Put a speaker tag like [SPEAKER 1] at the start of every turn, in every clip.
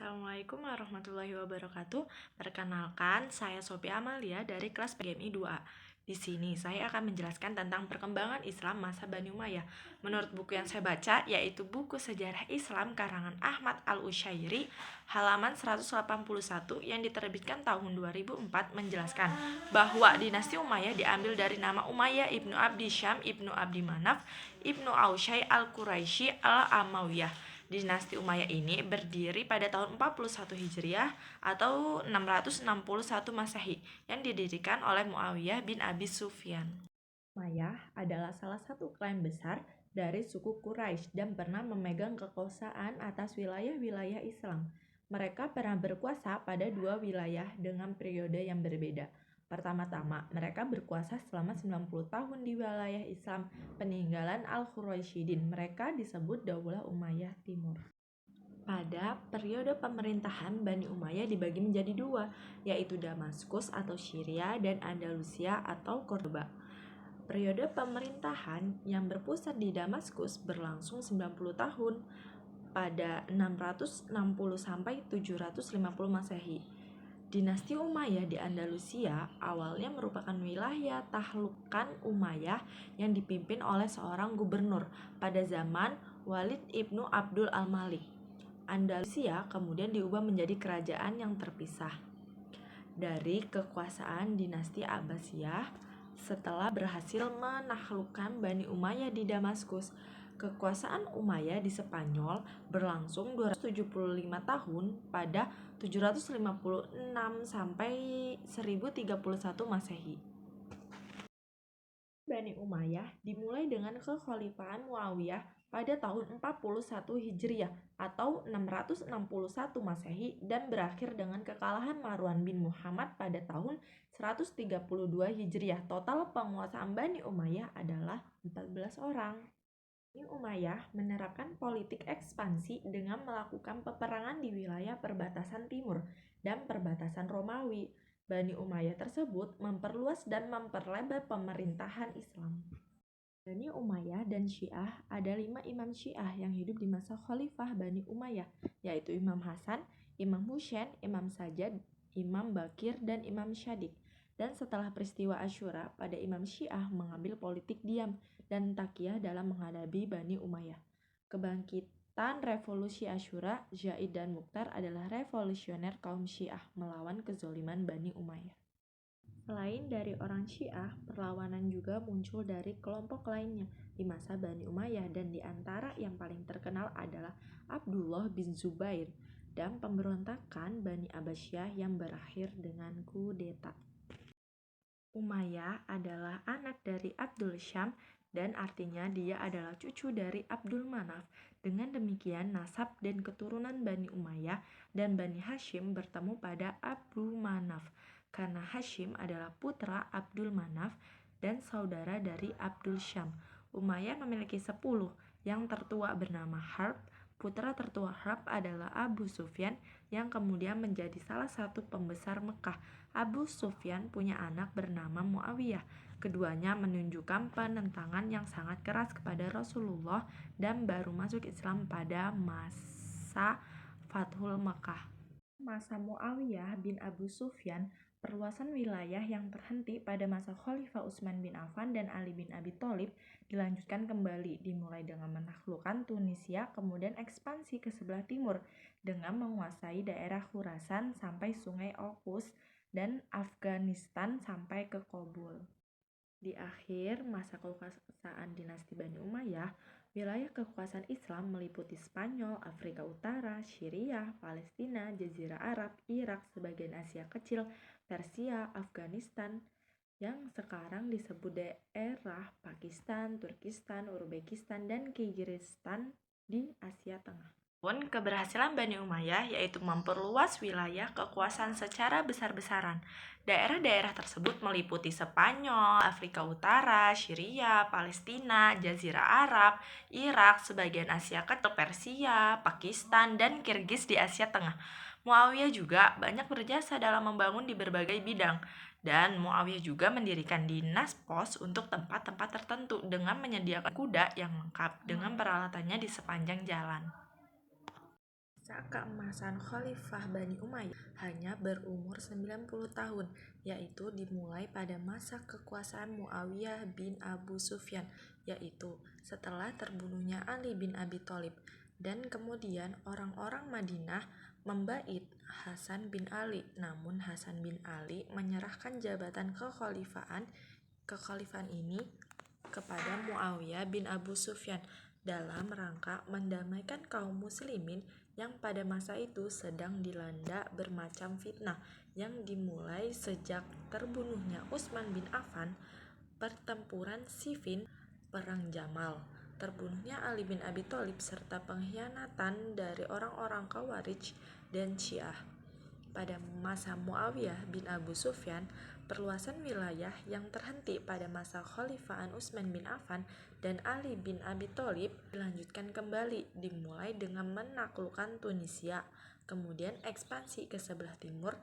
[SPEAKER 1] Assalamualaikum warahmatullahi wabarakatuh. Perkenalkan, saya Sophia Amalia dari kelas PGMI 2A. Di sini saya akan menjelaskan tentang perkembangan Islam masa Bani Umayyah. Menurut buku yang saya baca, yaitu buku Sejarah Islam karangan Ahmad Al-Utsyairi, halaman 181 yang diterbitkan tahun 2004 menjelaskan bahwa dinasti Umayyah diambil dari nama Umayyah ibnu Abdi Syam ibnu Abdi Manaf ibnu Aushai Al-Quraisy Al-Amawiyah. Dinasti Umayyah ini berdiri pada tahun 41 Hijriah atau 661 Masehi yang didirikan oleh Muawiyah bin Abi Sufyan. Umayyah adalah salah satu klan besar dari suku Quraisy dan pernah memegang kekuasaan atas wilayah-wilayah Islam. Mereka pernah berkuasa pada dua wilayah dengan periode yang berbeda. Pertama-tama, mereka berkuasa selama 90 tahun di wilayah Islam peninggalan Al-Quraisyidin. Mereka disebut Daulah Umayyah Timur. Pada periode pemerintahan Bani Umayyah dibagi menjadi dua, yaitu Damaskus atau Syria dan Andalusia atau Cordoba. Periode pemerintahan yang berpusat di Damaskus berlangsung 90 tahun pada 660 sampai 750 Masehi. Dinasti Umayyah di Andalusia awalnya merupakan wilayah tahlukan Umayyah yang dipimpin oleh seorang gubernur pada zaman Walid ibnu Abdul al-Malik. Andalusia kemudian diubah menjadi kerajaan yang terpisah dari kekuasaan dinasti Abbasiyah setelah berhasil menaklukkan Bani Umayyah di Damaskus. Kekuasaan Umayyah di Spanyol berlangsung 275 tahun pada 756 sampai 1031 Masehi. Bani Umayyah dimulai dengan kekhalifahan Muawiyah pada tahun 41 Hijriah atau 661 Masehi dan berakhir dengan kekalahan Marwan bin Muhammad pada tahun 132 Hijriah. Total penguasaan Bani Umayyah adalah 14 orang. Bani Umayyah menerapkan politik ekspansi dengan melakukan peperangan di wilayah perbatasan timur dan perbatasan Romawi. Bani Umayyah tersebut memperluas dan memperlebar pemerintahan Islam. Bani Umayyah dan Syiah ada 5 imam Syiah yang hidup di masa Khalifah Bani Umayyah, yaitu Imam Hasan, Imam Husain, Imam Sajjad, Imam Bakir, dan Imam Syadiq. Dan setelah peristiwa Asyura, pada Imam Syiah mengambil politik diam dan takiyah dalam menghadapi Bani Umayyah. Kebangkitan revolusi Asyura, Zaid dan Mukhtar adalah revolusioner kaum Syiah melawan kezoliman Bani Umayyah. Selain dari orang Syiah, perlawanan juga muncul dari kelompok lainnya di masa Bani Umayyah dan di antara yang paling terkenal adalah Abdullah bin Zubair dan pemberontakan Bani Abbasiyah yang berakhir dengan kudeta. Umayyah adalah anak dari Abdul Syam dan artinya dia adalah cucu dari Abdul Manaf. Dengan demikian nasab dan keturunan Bani Umayyah dan Bani Hashim bertemu pada Abu Manaf karena Hashim adalah putra Abdul Manaf dan saudara dari Abdul Syam. Umayyah memiliki 10, yang tertua bernama Harb. Putra tertua Harb adalah Abu Sufyan yang kemudian menjadi salah satu pembesar Mekah. Abu Sufyan punya anak bernama Muawiyah. Keduanya menunjukkan penentangan yang sangat keras kepada Rasulullah dan baru masuk Islam pada masa Fathul Mekah. Masa Muawiyah bin Abu Sufyan, perluasan wilayah yang terhenti pada masa Khalifah Utsman bin Affan dan Ali bin Abi Thalib dilanjutkan kembali, dimulai dengan menaklukkan Tunisia, kemudian ekspansi ke sebelah timur dengan menguasai daerah Khurasan sampai Sungai Okhus dan Afghanistan sampai ke Kabul. Di akhir masa kekuasaan dinasti Bani Umayyah, wilayah kekuasaan Islam meliputi Spanyol, Afrika Utara, Syria, Palestina, Jazirah Arab, Irak, sebagian Asia Kecil, Persia, Afghanistan, yang sekarang disebut daerah Pakistan, Turkistan, Uzbekistan, dan Kyrgyzstan di Asia Tengah. Keberhasilan Bani Umayyah yaitu memperluas wilayah kekuasaan secara besar-besaran. Daerah-daerah tersebut meliputi Spanyol, Afrika Utara, Syria, Palestina, Jazirah Arab, Irak, sebagian Asia Kecil, Persia, Pakistan, dan Kirgiz di Asia Tengah. Muawiyah juga banyak berjasa dalam membangun di berbagai bidang. Dan Muawiyah juga mendirikan dinas pos untuk tempat-tempat tertentu dengan menyediakan kuda yang lengkap dengan peralatannya di sepanjang jalan. Masa keemasan Khalifah Bani Umayyah hanya berumur 90 tahun, yaitu dimulai pada masa kekuasaan Muawiyah bin Abu Sufyan, yaitu setelah terbunuhnya Ali bin Abi Thalib, dan kemudian orang-orang Madinah membait Hasan bin Ali. Namun Hasan bin Ali menyerahkan jabatan kekhalifahan ini kepada Muawiyah bin Abu Sufyan dalam rangka mendamaikan kaum muslimin yang pada masa itu sedang dilanda bermacam fitnah yang dimulai sejak terbunuhnya Utsman bin Affan, pertempuran Siffin, perang Jamal, terbunuhnya Ali bin Abi Thalib serta pengkhianatan dari orang-orang Khawarij dan Syiah. Pada masa Muawiyah bin Abu Sufyan, perluasan wilayah yang terhenti pada masa Khalifahan Utsman bin Affan dan Ali bin Abi Thalib dilanjutkan kembali, dimulai dengan menaklukkan Tunisia, kemudian ekspansi ke sebelah timur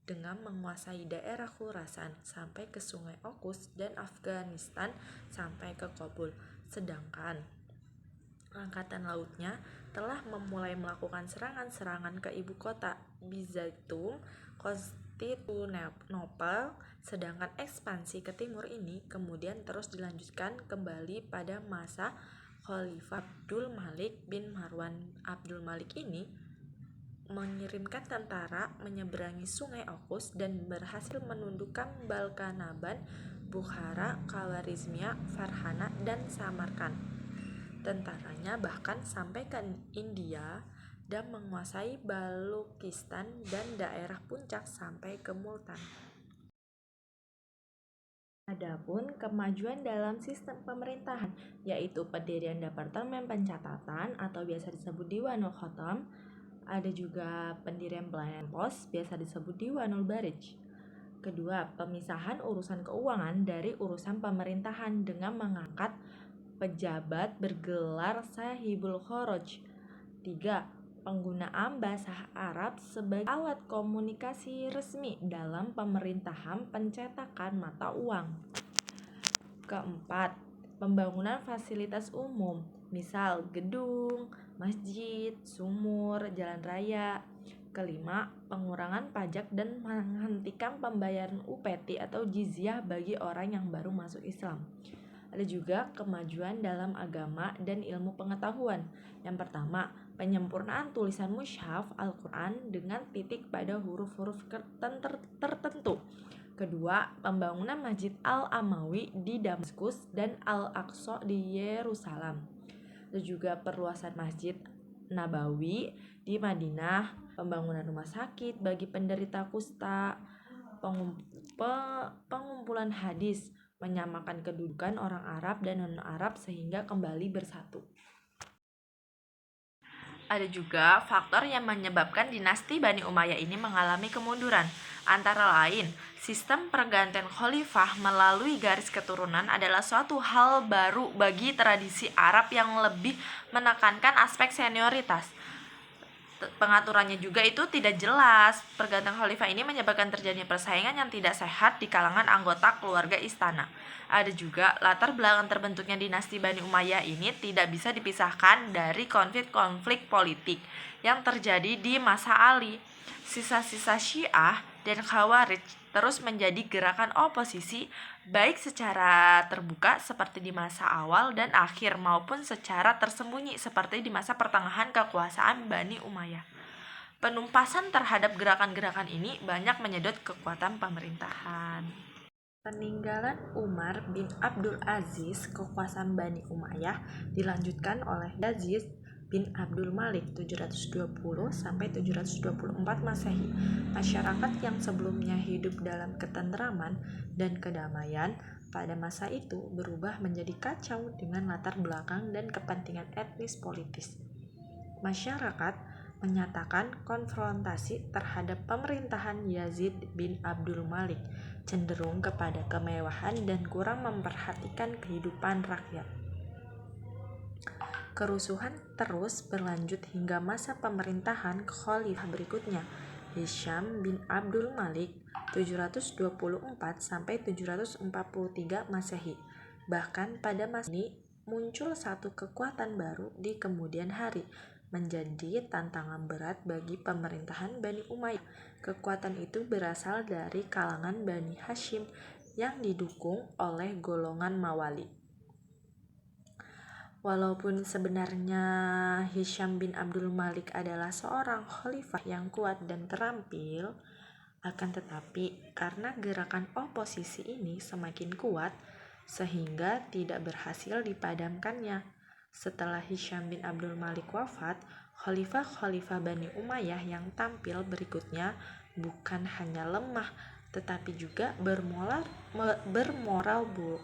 [SPEAKER 1] dengan menguasai daerah Khurasan sampai ke Sungai Okhus dan Afghanistan sampai ke Kabul. Sedangkan angkatan lautnya telah memulai melakukan serangan-serangan ke ibu kota Bizantium, Konstantinopel. Sedangkan ekspansi ke timur ini kemudian terus dilanjutkan kembali pada masa Khalifah Abdul Malik bin Marwan. Abdul Malik ini mengirimkan tentara menyeberangi Sungai Okhus dan berhasil menundukkan Balkanaban, Bukhara, Khawarizmia, Farhana, dan Samarkand. Tentaranya bahkan sampai ke India dan menguasai Balukistan dan daerah puncak sampai ke Multan. Adapun kemajuan dalam sistem pemerintahan, yaitu pendirian Departemen Pencatatan atau biasa disebut Diwanul Khotam, ada juga pendirian pelayanan pos biasa disebut Diwanul Barij. Kedua, pemisahan urusan keuangan dari urusan pemerintahan dengan mengangkat pejabat bergelar Sahibul Kharaj. 3. Penggunaan bahasa Arab sebagai alat komunikasi resmi dalam pemerintahan pencetakan mata uang. Keempat, pembangunan fasilitas umum, misal gedung, masjid, sumur, jalan raya. Kelima, pengurangan pajak dan menghentikan pembayaran UPT atau jizyah bagi orang yang baru masuk Islam. Ada juga kemajuan dalam agama dan ilmu pengetahuan. Yang pertama, penyempurnaan tulisan mushaf Al-Quran dengan titik pada huruf-huruf tertentu. Kedua, pembangunan Masjid Al-Amawi di Damaskus dan Al-Aqsa di Yerusalem. Ada juga perluasan Masjid Nabawi di Madinah, pembangunan rumah sakit bagi penderita kusta, pengumpulan hadis, menyamakan kedudukan orang Arab dan non-Arab sehingga kembali bersatu. Ada juga faktor yang menyebabkan dinasti Bani Umayyah ini mengalami kemunduran. Antara lain, sistem pergantian khalifah melalui garis keturunan adalah suatu hal baru bagi tradisi Arab yang lebih menekankan aspek senioritas. Pengaturannya juga itu tidak jelas. Pergantian khalifah ini menyebabkan terjadinya persaingan yang tidak sehat di kalangan anggota keluarga istana. Ada juga latar belakang terbentuknya dinasti Bani Umayyah ini tidak bisa dipisahkan dari konflik-konflik politik yang terjadi di masa Ali. Sisa-sisa Syiah dan Khawarij terus menjadi gerakan oposisi baik secara terbuka seperti di masa awal dan akhir maupun secara tersembunyi seperti di masa pertengahan kekuasaan Bani Umayyah. Penumpasan terhadap gerakan-gerakan ini banyak menyedot kekuatan pemerintahan. Peninggalan Umar bin Abdul Aziz, kekuasaan Bani Umayyah dilanjutkan oleh Yazid bin Abdul Malik 720 sampai 724 Masehi. Masyarakat yang sebelumnya hidup dalam ketentraman dan kedamaian pada masa itu berubah menjadi kacau dengan latar belakang dan kepentingan etnis politis. Masyarakat menyatakan konfrontasi terhadap pemerintahan Yazid bin Abdul Malik cenderung kepada kemewahan dan kurang memperhatikan kehidupan rakyat. Kerusuhan terus berlanjut hingga masa pemerintahan khalifah berikutnya, Hisham bin Abdul Malik 724 sampai 743 Masehi. Bahkan pada masa ini muncul satu kekuatan baru di kemudian hari, menjadi tantangan berat bagi pemerintahan Bani Umayyah. Kekuatan itu berasal dari kalangan Bani Hashim yang didukung oleh golongan Mawali. Walaupun sebenarnya Hisham bin Abdul Malik adalah seorang khalifah yang kuat dan terampil, akan tetapi karena gerakan oposisi ini semakin kuat sehingga tidak berhasil dipadamkannya. Setelah Hisham bin Abdul Malik wafat, khalifah-khalifah Bani Umayyah yang tampil berikutnya bukan hanya lemah tetapi juga bermoral buruk.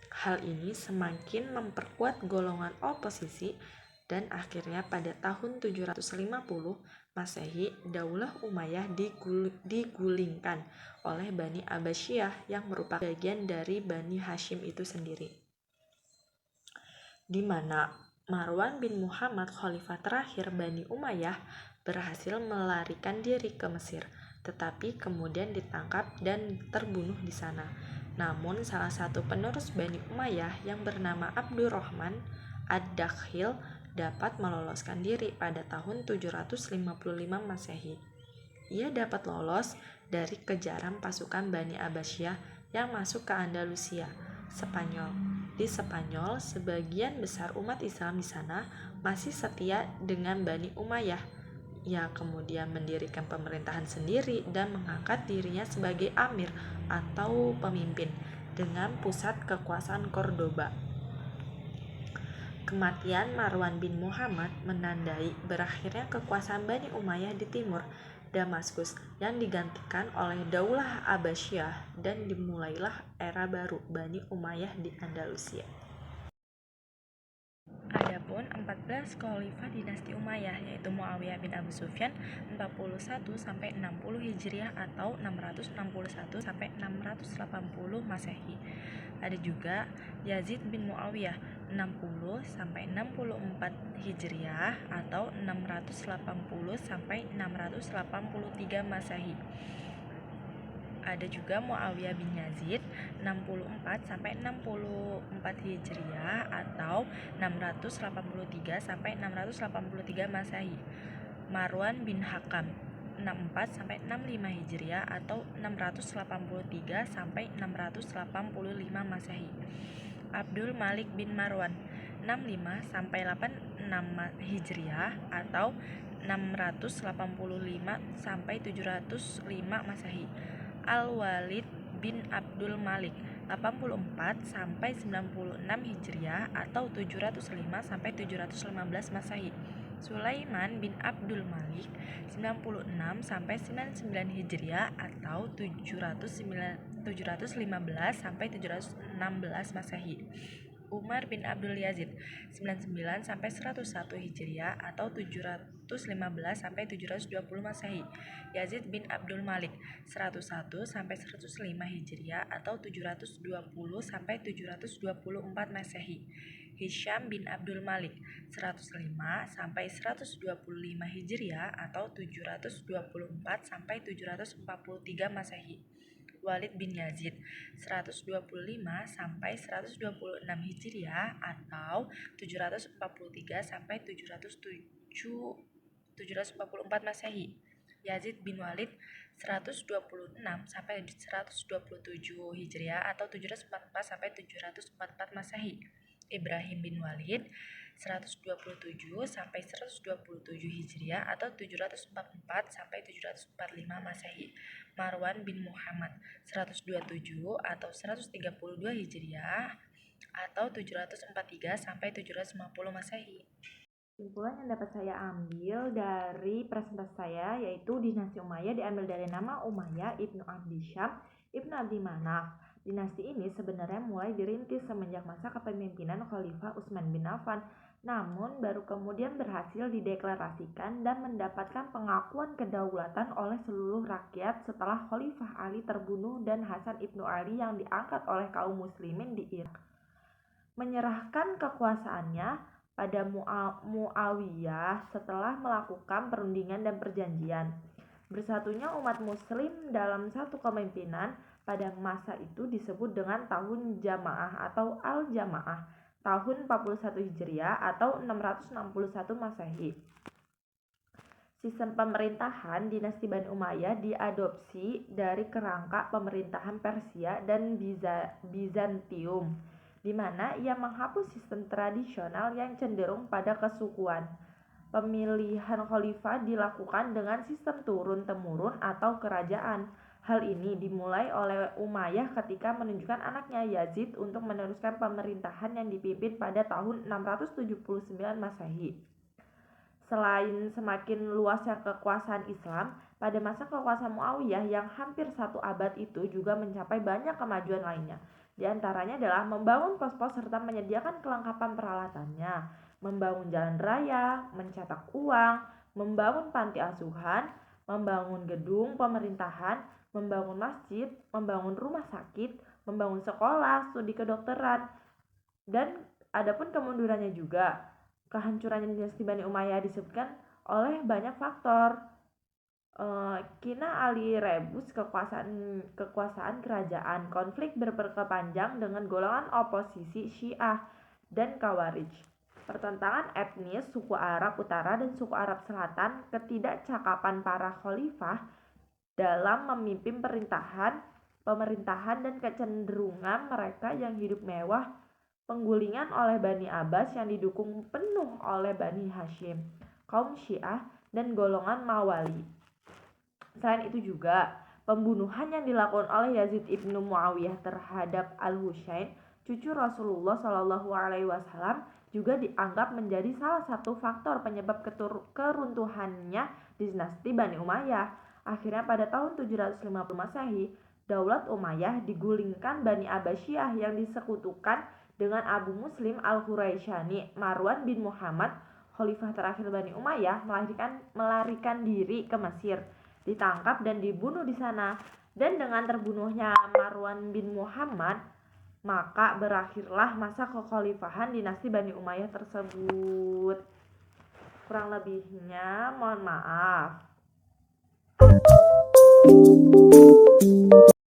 [SPEAKER 1] Hal ini semakin memperkuat golongan oposisi dan akhirnya pada tahun 750 Masehi, Daulah Umayyah digulingkan oleh Bani Abbasiyah yang merupakan bagian dari Bani Hashim itu sendiri. Di mana Marwan bin Muhammad, khalifah terakhir Bani Umayyah, berhasil melarikan diri ke Mesir, tetapi kemudian ditangkap dan terbunuh di sana. Namun salah satu penerus Bani Umayyah yang bernama Abdurrahman Ad-Dakhil dapat meloloskan diri pada tahun 755 Masehi. Ia dapat lolos dari kejaran pasukan Bani Abbasiyah yang masuk ke Andalusia, Spanyol. Di Spanyol, sebagian besar umat Islam di sana masih setia dengan Bani Umayyah. Ia kemudian mendirikan pemerintahan sendiri dan mengangkat dirinya sebagai amir atau pemimpin dengan pusat kekuasaan Cordoba. Kematian Marwan bin Muhammad menandai berakhirnya kekuasaan Bani Umayyah di timur Damaskus yang digantikan oleh Daulah Abbasiyah dan dimulailah era baru Bani Umayyah di Andalusia. Adapun 14 khalifah dinasti Umayyah yaitu Muawiyah bin Abu Sufyan 41 sampai 60 Hijriah atau 661 sampai 680 Masehi. Ada juga Yazid bin Muawiyah 60 sampai 64 Hijriah atau 680 sampai 683 Masehi. Ada juga Muawiyah bin Yazid 64 sampai 64 Hijriah atau 683 sampai 683 Masehi. Marwan bin Hakam 64 sampai 65 Hijriah atau 683 sampai 685 Masehi. Abdul Malik bin Marwan 65 sampai 86 Hijriah atau 685 sampai 705 Masehi. Al-Walid bin Abdul Malik 84 sampai 96 Hijriah atau 705 sampai 715 Masehi. Sulaiman bin Abdul Malik 96 sampai 99 Hijriah atau 715 sampai 716 Masehi. Umar bin Abdul Yazid 99 sampai 101 Hijriah atau 715 sampai 720 Masehi. Yazid bin Abdul Malik 101 sampai 105 Hijriah atau 720 sampai 724 Masehi. Hisham bin Abdul Malik 105 sampai 125 Hijriah atau 724 sampai 743 Masehi. Walid bin Yazid 125 sampai 126 Hijriah atau 743 sampai 744 Masehi. Yazid bin Walid 126 sampai 127 Hijriah atau 744 sampai 744 Masehi. Ibrahim bin Walid 127 sampai 127 Hijriah atau 744 sampai 745 Masehi. Marwan bin Muhammad 127 atau 132 Hijriah atau 743 sampai 750 Masehi. Kesimpulan yang dapat saya ambil dari presentasi saya yaitu dinasti Umayyah diambil dari nama Umayyah Ibnu Abdi Syam Ibnu Abdi Manaf. Dinasti ini sebenarnya mulai dirintis semenjak masa kepemimpinan Khalifah Utsman bin Affan, namun baru kemudian berhasil dideklarasikan dan mendapatkan pengakuan kedaulatan oleh seluruh rakyat setelah Khalifah Ali terbunuh dan Hasan ibnu Ali yang diangkat oleh kaum muslimin di Irak menyerahkan kekuasaannya pada Muawiyah setelah melakukan perundingan dan perjanjian. Bersatunya umat muslim dalam satu kepemimpinan pada masa itu disebut dengan tahun Jamaah atau Al-Jamaah, tahun 41 Hijriah atau 661 Masehi. Sistem pemerintahan dinasti Bani Umayyah diadopsi dari kerangka pemerintahan Persia dan Bizantium, di mana ia menghapus sistem tradisional yang cenderung pada kesukuan. Pemilihan khalifah dilakukan dengan sistem turun-temurun atau kerajaan. Hal ini dimulai oleh Umayyah ketika menunjukkan anaknya Yazid untuk meneruskan pemerintahan yang dipimpin pada tahun 679 Masehi. Selain semakin luasnya kekuasaan Islam, pada masa kekuasaan Muawiyah yang hampir satu abad itu juga mencapai banyak kemajuan lainnya. Di antaranya adalah membangun pos-pos serta menyediakan kelengkapan peralatannya, membangun jalan raya, mencetak uang, membangun panti asuhan, membangun gedung pemerintahan, membangun masjid, membangun rumah sakit, membangun sekolah, studi kedokteran, dan adapun kemundurannya juga. Kehancuran dinasti Bani Umayyah disebutkan oleh banyak faktor. Kina Ali rebus kekuasaan kerajaan, konflik berkepanjang dengan golongan oposisi Syiah dan Khawarij, pertentangan etnis suku Arab Utara dan suku Arab Selatan, ketidakcakapan para khalifah dalam memimpin pemerintahan dan kecenderungan mereka yang hidup mewah, penggulingan oleh Bani Abbas yang didukung penuh oleh Bani Hashim, kaum Syiah, dan golongan Mawali. Selain itu juga, pembunuhan yang dilakukan oleh Yazid ibnu Muawiyah terhadap Al-Husain, cucu Rasulullah SAW, juga dianggap menjadi salah satu faktor penyebab keruntuhannya dinasti Bani Umayyah. Akhirnya pada tahun 750 Masehi, Daulat Umayyah digulingkan Bani Abbasiyah yang disekutukan dengan Abu Muslim Al-Quraisyani. Marwan bin Muhammad, khalifah terakhir Bani Umayyah, melarikan diri ke Mesir, ditangkap dan dibunuh di sana. Dan dengan terbunuhnya Marwan bin Muhammad, maka berakhirlah masa kekhalifahan dinasti Bani Umayyah tersebut. Kurang lebihnya mohon maaf.